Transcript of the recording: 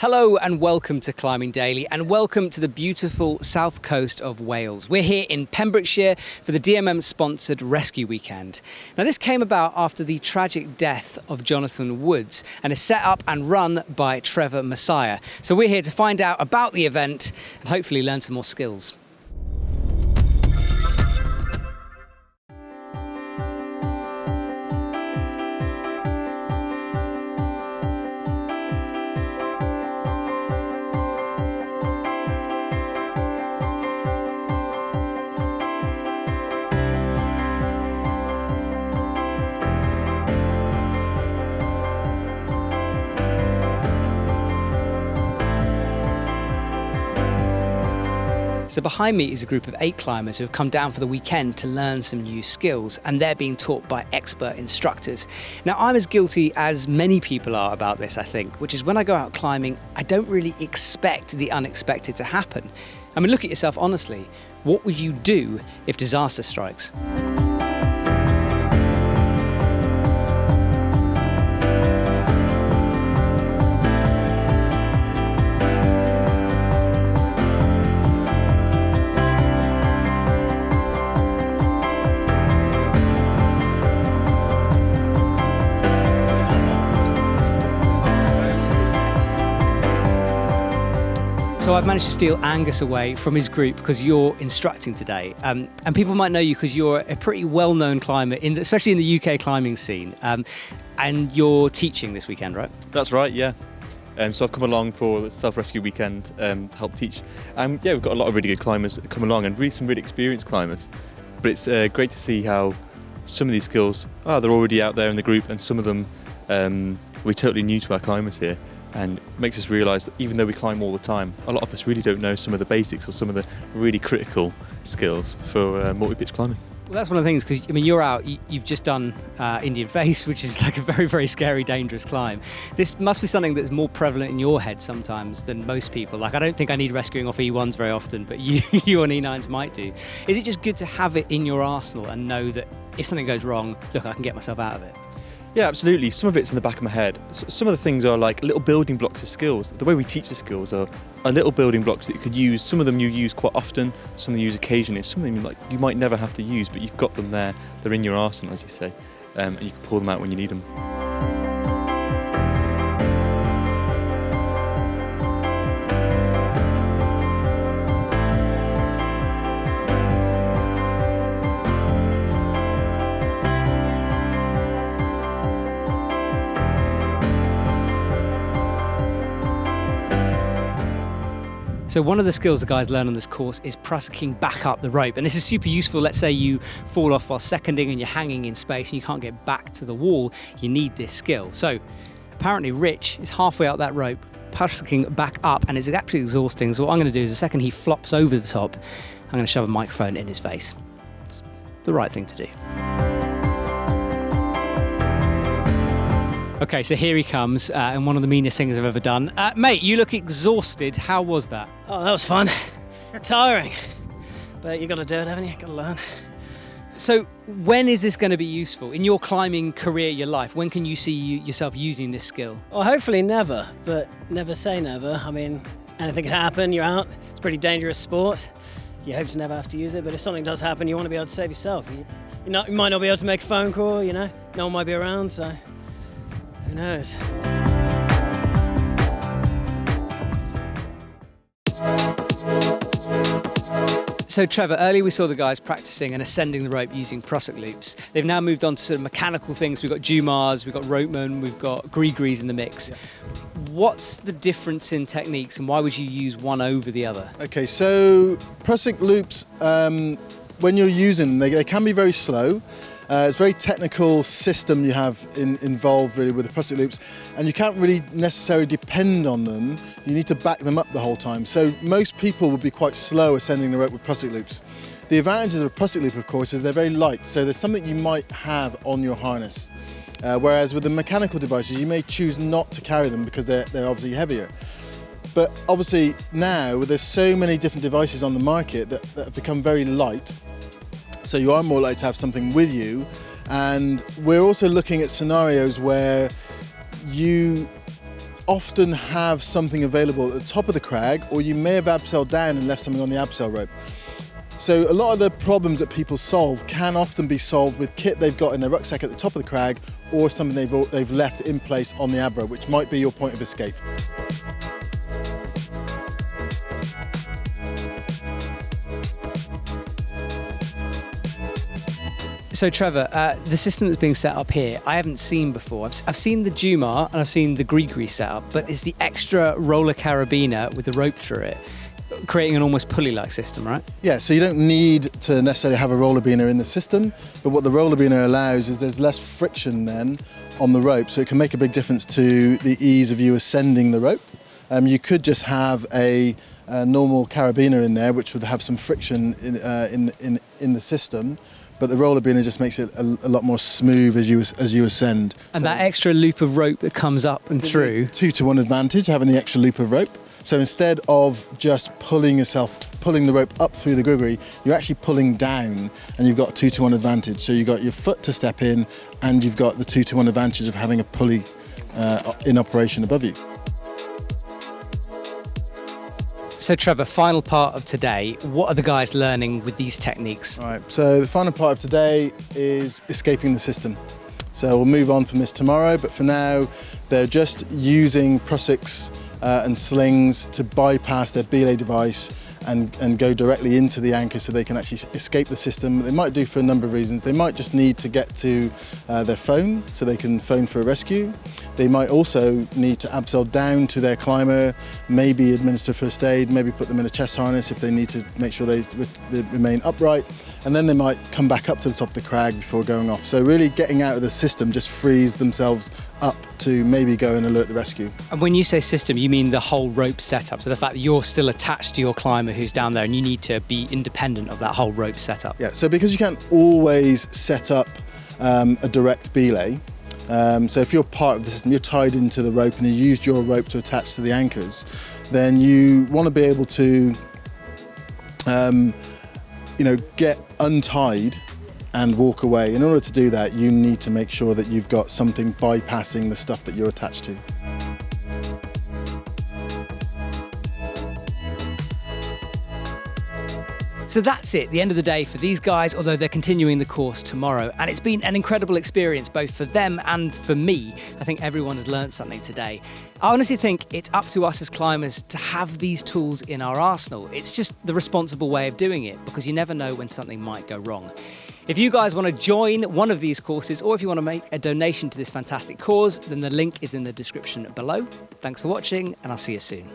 Hello and welcome to Climbing Daily and welcome to the beautiful south coast of Wales. We're here in Pembrokeshire for the DMM sponsored rescue weekend. Now this came about after the tragic death of Jonathan Woods and is set up and run by Trevor Messiah. So we're here to find out about the event and hopefully learn some more skills. So behind me is a group of 8 climbers who have come down for the weekend to learn some new skills, and they're being taught by expert instructors. Now I'm as guilty as many people are about this, I think, which is when I go out climbing, I don't really expect the unexpected to happen. I mean, look at yourself honestly. What would you do if disaster strikes? So I've managed to steal Angus away from his group because you're instructing today. And people might know you because you're a pretty well-known climber, especially in the UK climbing scene. And you're teaching this weekend, right? That's right, yeah. So I've come along for the self-rescue weekend to help teach. Yeah, we've got a lot of really good climbers that come along and some really experienced climbers. But it's great to see how some of these skills, they're already out there in the group, and some of them we're totally new to our climbers here. And it makes us realise that even though we climb all the time, a lot of us really don't know some of the basics or some of the really critical skills for multi-pitch climbing. Well, that's one of the things, because I mean, you're out, you've just done Indian Face, which is like a very, very scary, dangerous climb. This must be something that's more prevalent in your head sometimes than most people. Like, I don't think I need rescuing off E1s very often, but you on E9s might do. Is it just good to have it in your arsenal and know that if something goes wrong, look, I can get myself out of it? Yeah, absolutely. Some of it's in the back of my head. Some of the things are like little building blocks of skills. The way we teach the skills are little building blocks that you could use. Some of them you use quite often, some of them you use occasionally. Some of them you might never have to use, but you've got them there. They're in your arsenal, as you say, and you can pull them out when you need them. So one of the skills the guys learn on this course is prusicking back up the rope. And this is super useful. Let's say you fall off while seconding and you're hanging in space and you can't get back to the wall. You need this skill. So apparently Rich is halfway up that rope, prusicking back up, and it's absolutely exhausting. So what I'm going to do is the second he flops over the top, I'm going to shove a microphone in his face. It's the right thing to do. Okay, so here he comes, and one of the meanest things I've ever done. Mate, you look exhausted. How was that? Oh, that was fun. Tiring. But you got to do it, haven't you? Got to learn. So when is this going to be useful? In your climbing career, your life, when can you see yourself using this skill? Well, hopefully never, but never say never. I mean, anything can happen, you're out. It's a pretty dangerous sport. You hope to never have to use it, but if something does happen, you want to be able to save yourself. You might not be able to make a phone call, no one might be around, so who knows? So Trevor, earlier we saw the guys practicing and ascending the rope using prusik loops. They've now moved on to sort of mechanical things. We've got Jumars, we've got ropemen, we've got Gree-Grees in the mix. Yeah. What's the difference in techniques and why would you use one over the other? Okay, so prusik loops, when you're using them, they can be very slow. It's a very technical system you have involved really with the prusik loops, and you can't really necessarily depend on them. You need to back them up the whole time. So most people would be quite slow ascending the rope with prusik loops. The advantages of a prusik loop, of course, is they're very light, so there's something you might have on your harness. Whereas with the mechanical devices, you may choose not to carry them because they're obviously heavier. But obviously now, there's so many different devices on the market that have become very light. So you are more likely to have something with you, and we're also looking at scenarios where you often have something available at the top of the crag, or you may have abseiled down and left something on the abseil rope. So a lot of the problems that people solve can often be solved with kit they've got in their rucksack at the top of the crag, or something they've left in place on the ab rope, which might be your point of escape. So Trevor, the system that's being set up here, I haven't seen before. I've seen the Jumar and I've seen the Grigri set up, but it's the extra roller carabiner with the rope through it, creating an almost pulley-like system, right? Yeah, so you don't need to necessarily have a roller beaner in the system, but what the roller beaner allows is there's less friction then on the rope, so it can make a big difference to the ease of you ascending the rope. You could just have a normal carabiner in there, which would have some friction in the system, but the roller beaner just makes it a lot more smooth as you ascend. And so that extra loop of rope that comes up and through. 2-to-1 advantage, having the extra loop of rope. So instead of just pulling the rope up through the grigri, you're actually pulling down, and you've got a 2-to-1 advantage. So you've got your foot to step in, and you've got the 2-to-1 advantage of having a pulley in operation above you. So Trevor, final part of today, what are the guys learning with these techniques? All right, so the final part of today is escaping the system. So we'll move on from this tomorrow, but for now, they're just using prussiks and slings to bypass their belay device and go directly into the anchor so they can actually escape the system. They might do for a number of reasons. They might just need to get to their phone so they can phone for a rescue. They might also need to abseil down to their climber, maybe administer first aid, maybe put them in a chest harness if they need to make sure they remain upright. And then they might come back up to the top of the crag before going off. So really getting out of the system just frees themselves up to maybe go and alert the rescue. And when you say system, you mean the whole rope setup. So the fact that you're still attached to your climber who's down there and you need to be independent of that whole rope setup. Yeah, so because you can't always set up a direct belay, so if you're part of the system, you're tied into the rope and you used your rope to attach to the anchors, then you want to be able to get untied and walk away. In order to do that, you need to make sure that you've got something bypassing the stuff that you're attached to. So that's it, the end of the day for these guys, although they're continuing the course tomorrow. And it's been an incredible experience, both for them and for me. I think everyone has learned something today. I honestly think it's up to us as climbers to have these tools in our arsenal. It's just the responsible way of doing it, because you never know when something might go wrong. If you guys want to join one of these courses, or if you want to make a donation to this fantastic cause, then the link is in the description below. Thanks for watching, and I'll see you soon.